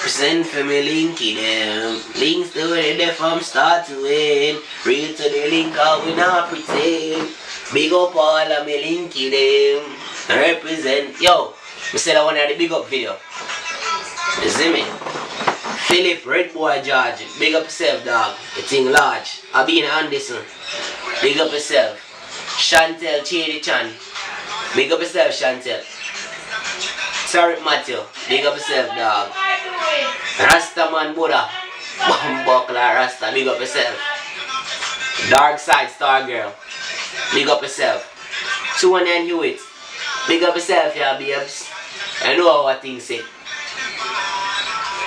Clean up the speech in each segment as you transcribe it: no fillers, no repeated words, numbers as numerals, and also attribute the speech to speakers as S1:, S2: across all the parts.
S1: Send for me linky them. Links to where they from start to end. Real to the link out we not pretend. Big up all of me linky them. Represent. Yo, I said I want the big up video. You see me? Philip Red Boy George. Big up yourself dog. The thing large. Abina Anderson. Big up yourself. Chantel Chidi Chan. Big up yourself Chantel. Sorry Matthew. Big up yourself dog. Rastaman Buddha. Buckler Rasta. Big up yourself. Dark Side Star Girl. Big up yourself. 219 Hewitt. Big up yourself, yeah, babes. I know what things say.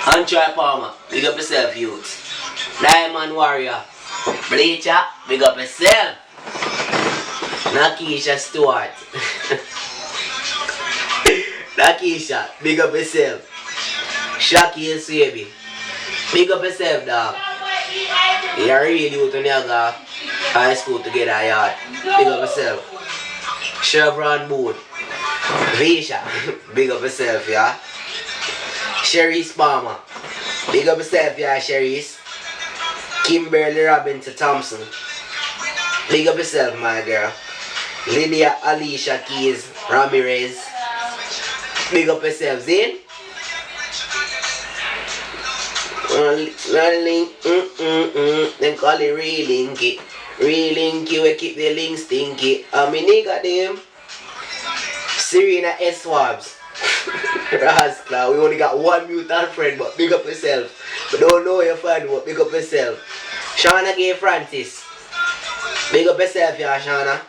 S1: Antroy Palmer. Big up yourself, youth. Diamond Warrior. Bleacher. Big up yourself. Nakisha Stewart. Nakisha. Big up yourself. Shaki and Swaby. Big up yourself, dog. You are really youth when you go high school together, yard. Big up yourself. Chevron Boone. Visha. Big up yourself, yeah. Cherise Palmer. Big up yourself, yeah, Cherise. Kimberly Robinson Thompson. Big up yourself, my girl. Lydia Alicia Keys Ramirez. Big up yourself, Zane. Link, then call it re-linky. Re-linky, we keep the link stinky. I mean, nigga them. Serena S. Swabs. Rascal, we only got one mutant friend, but big up yourself. We don't know your friend, but big up yourself. Shauna Gay Francis. Big up yourself, yeah, Shauna.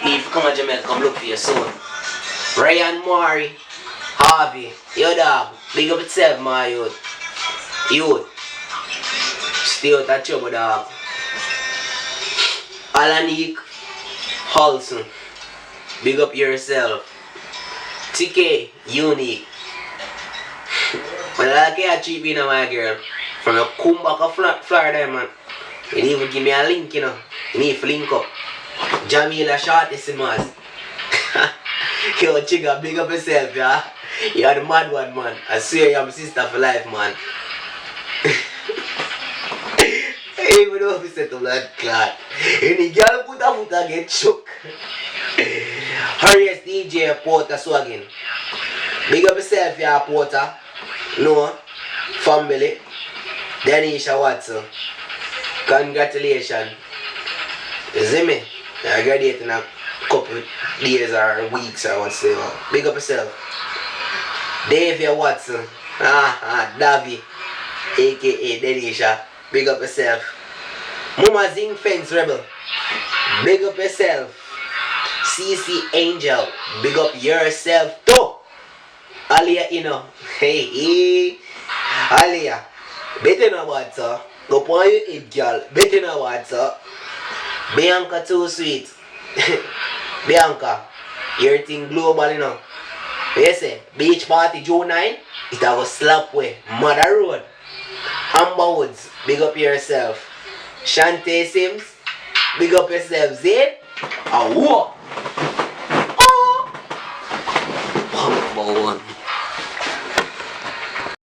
S1: Need to come to Jamaica, come look for your son. Ryan Maury. Harvey. Yo, dog. Big up yourself, my youth. Youth. Stay out of trouble, dog. Alanik Holson. Big up yourself. TK Unique. When I like you treat me now, my girl. From your come back of Florida, man. You need to give me a link, you know. You need to link up. Jamila Shorty Simmons. Yo, Chica, big up yourself, yeah. You are the mad one, man. I swear you're my sister for life, man. Even though we set up like clot. Any girl put a foot and get shook. Harriet DJ Porter Swaggin. Big up yourself, yeah, Porter. No. Family. Denisha Watson. Congratulations. You see me? I graduate in a couple days or weeks or whatsoever. Big up yourself. Davia Watson. Davy. AKA Denisha. Big up yourself. Mama Zing Fence Rebel. Big up yourself. CC Angel. Big up yourself too. Alia, you know. Hey. Alia. Better know what, sir. Go point your head, girl. Better know what, sir. Bianca too sweet. Bianca. Everything global, you know. What you say? Beach party June 9. It a go slap way. Mother Road. Amber Woods. Big up yourself. Shantae Sims. Big up yourself. Zane. Ah, whoa. Oh. One.